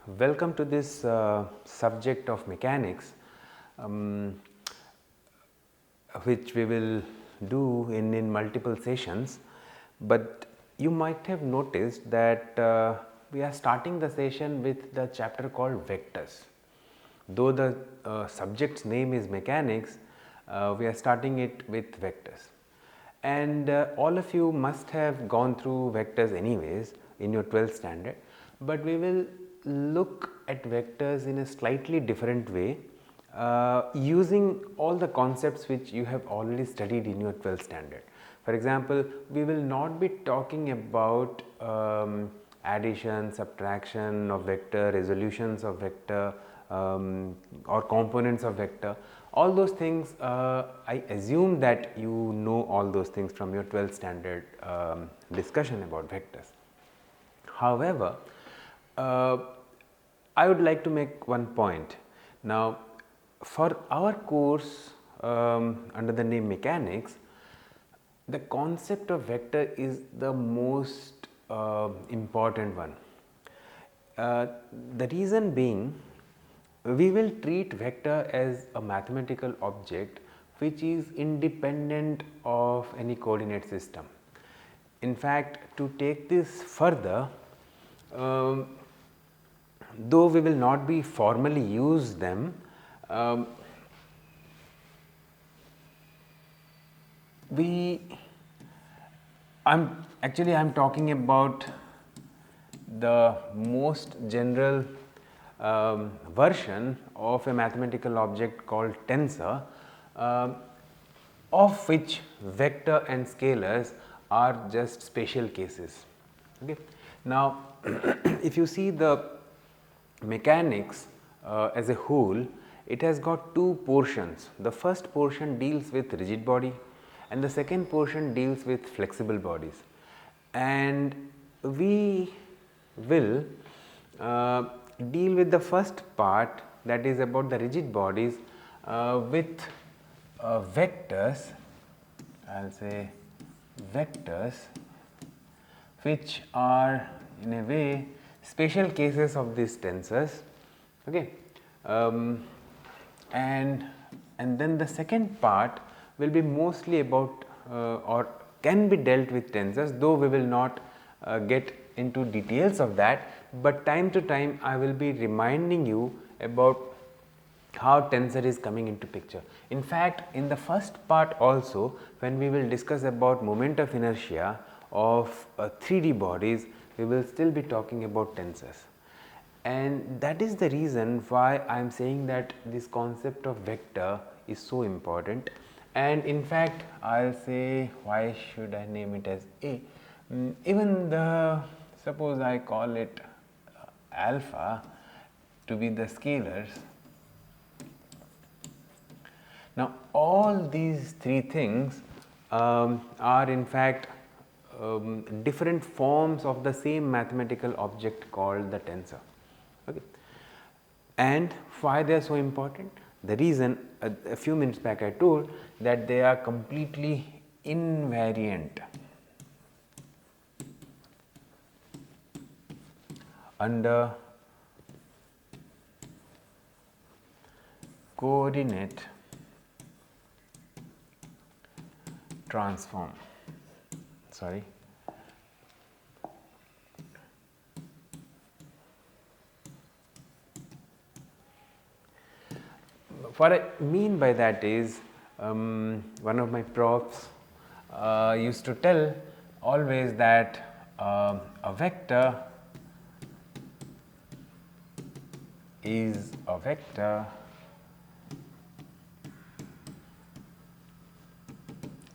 Welcome to this subject of mechanics, um, which we will do in multiple sessions. But you might have noticed that we are starting the session with the chapter called vectors. Though the subject's name is mechanics, we are starting it with vectors. And all of you must have gone through vectors anyways in your 12th standard, but we will look at vectors in a slightly different way using all the concepts which you have already studied in your 12th standard. For example, we will not be talking about addition, subtraction of vector, resolutions of vector, or components of vector. All those things, I assume that you know all those things from your 12th standard discussion about vectors. However, I would like to make one point. Now, for our course under the name mechanics, the concept of vector is the most important one. The reason being, we will treat vector as a mathematical object which is independent of any coordinate system. In fact, to take this further, though we will not be formally use them, I'm talking about the most general version of a mathematical object called tensor, of which vector and scalars are just special cases. Okay. Now, if you see the mechanics as a whole, it has got two portions. The first portion deals with rigid body and the second portion deals with flexible bodies, and we will deal with the first part, that is about the rigid bodies, with vectors. I will say vectors which are in a way special cases of these tensors. Okay. And then the second part will be mostly about or can be dealt with tensors, though we will not get into details of that, but time to time I will be reminding you about how tensor is coming into picture. In fact, in the first part also, when we will discuss about moment of inertia of 3D bodies, we will still be talking about tensors. And that is the reason why I am saying that this concept of vector is so important. And in fact, I will say, why should I name it as A? Even the, suppose I call it alpha to be the scalars. Now, all these three things are in fact different forms of the same mathematical object called the tensor. Okay. And why they are so important? The reason, a few minutes back I told that they are completely invariant under coordinate transform. Sorry. What I mean by that is, one of my profs used to tell always that a vector is a vector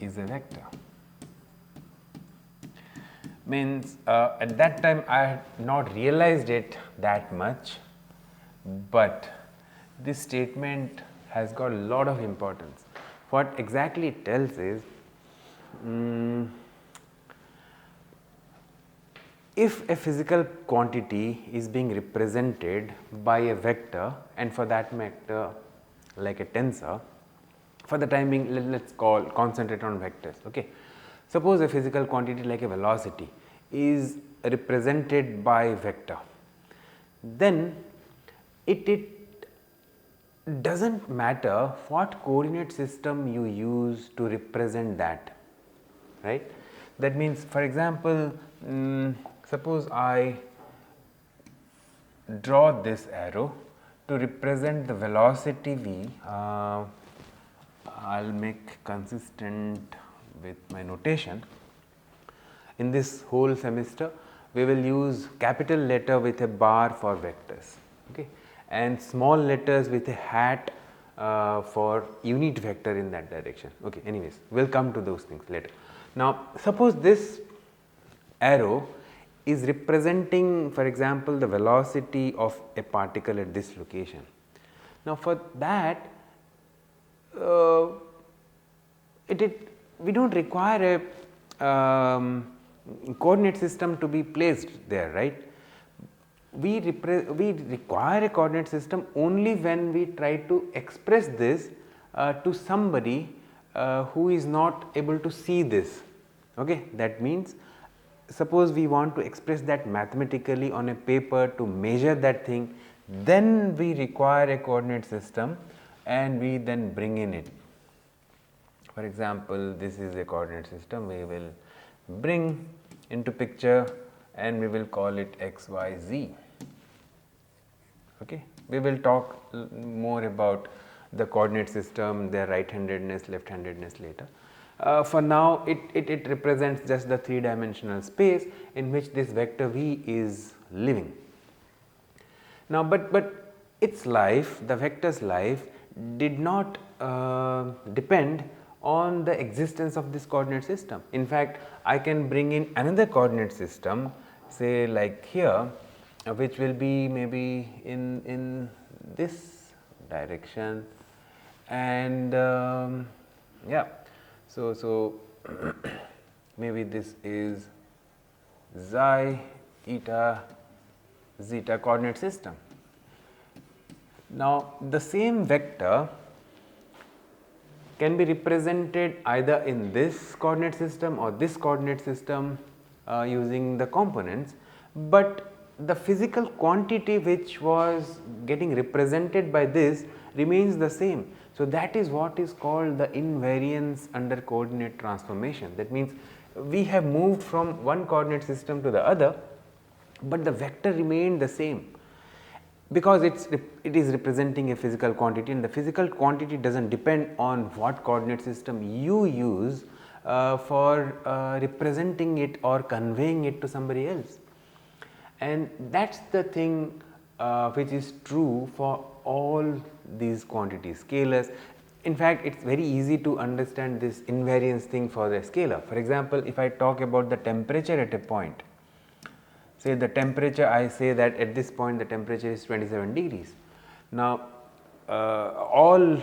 is a vector. Means at that time I had not realized it that much, but this statement has got a lot of importance. What exactly it tells is, if a physical quantity is being represented by a vector, and for that matter like a tensor, for the time being let us concentrate on vectors. Okay. Suppose a physical quantity like a velocity is represented by vector, then it doesn't matter what coordinate system you use to represent that, right. That means, for example, suppose I draw this arrow to represent the velocity v. I will make consistent with my notation. In this whole semester, we will use capital letter with a bar for vectors, okay, and small letters with a hat for unit vector in that direction. Okay, anyways, we will come to those things later. Now, suppose this arrow is representing, for example, the velocity of a particle at this location. Now, for that we do not require a coordinate system to be placed there, right. We require a coordinate system only when we try to express this to somebody who is not able to see this. Okay. That means, suppose we want to express that mathematically on a paper to measure that thing, then we require a coordinate system and we then bring in it. For example, this is a coordinate system we will bring into picture and we will call it x, y, z. Okay. We will talk more about the coordinate system, their right handedness, left handedness later. For now, it represents just the 3-dimensional space in which this vector v is living. Now, but its life, the vector's life, did not depend on the existence of this coordinate system. In fact, I can bring in another coordinate system, say like here, which will be maybe in this direction, and yeah. So maybe this is xi, eta, zeta coordinate system. Now, the same vector can be represented either in this coordinate system or this coordinate system using the components, but the physical quantity which was getting represented by this remains the same. So, that is what is called the invariance under coordinate transformation. That means, we have moved from one coordinate system to the other, but the vector remained the same, because it is representing a physical quantity, and the physical quantity does not depend on what coordinate system you use for representing it or conveying it to somebody else. And that is the thing which is true for all these quantities, scalars. In fact, it is very easy to understand this invariance thing for the scalar. For example, if I talk about the temperature at a point, say the temperature, I say that at this point the temperature is 27 degrees. Now, all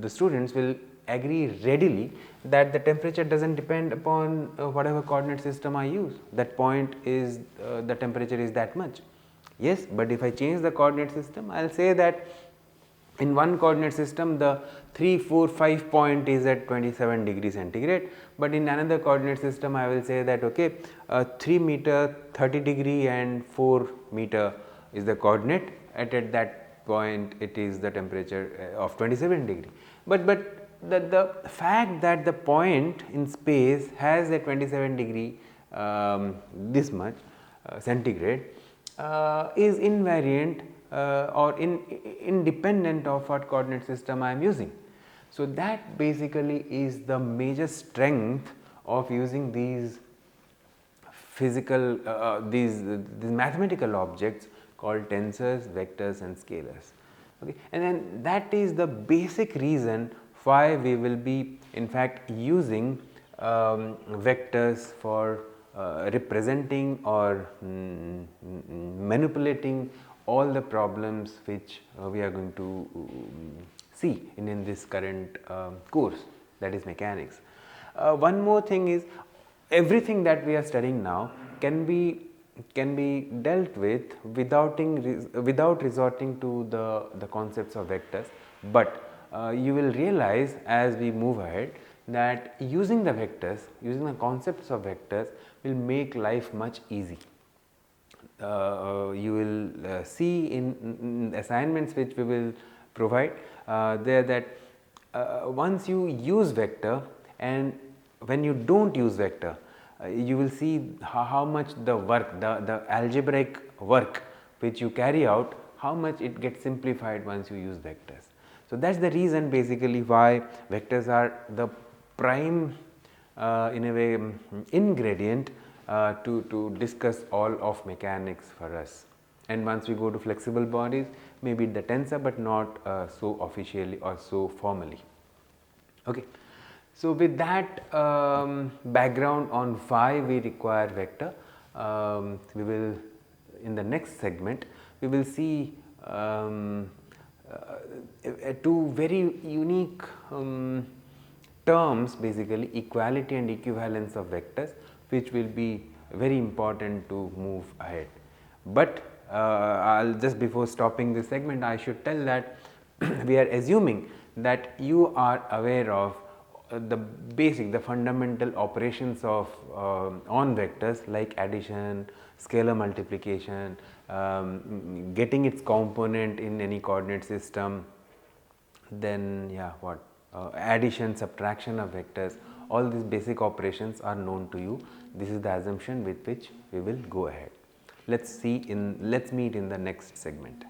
the students will agree readily that the temperature does not depend upon whatever coordinate system I use. That point is the temperature is that much. Yes, but if I change the coordinate system, I will say that in one coordinate system the 3, 4, 5 point is at 27 degrees centigrade, but in another coordinate system I will say that okay, 3 meter 30 degree and 4 meter is the coordinate, at that point it is the temperature of 27 degree. But the fact that the point in space has a 27 degree this much centigrade is invariant or independent of what coordinate system I am using. So, that basically is the major strength of using these physical these mathematical objects called tensors, vectors and scalars. Okay. And then that is the basic reason why we will be in fact using vectors for representing or manipulating all the problems which we are going to see in this current course, that is mechanics. One more thing is, everything that we are studying now can be dealt with without resorting to the concepts of vectors, but you will realize as we move ahead that using the concepts of vectors will make life much easy. you will see in assignments which we will provide there that once you use vector and when you do not use vector, you will see how much the work, the algebraic work which you carry out, how much it gets simplified once you use vectors. So, that is the reason basically why vectors are the prime in a way ingredient to discuss all of mechanics for us. And once we go to flexible bodies, maybe the tensor, but not so officially or so formally. Okay. So, with that background on why we require vector, we will in the next segment we will see two very unique terms, basically equality and equivalence of vectors, which will be very important to move ahead. But I'll just before stopping this segment, I should tell that we are assuming that you are aware of the basic, the fundamental operations of on vectors like addition, scalar multiplication, getting its component in any coordinate system, then what addition, subtraction of vectors, all these basic operations are known to you. This is the assumption with which we will go ahead. Let's meet in the next segment.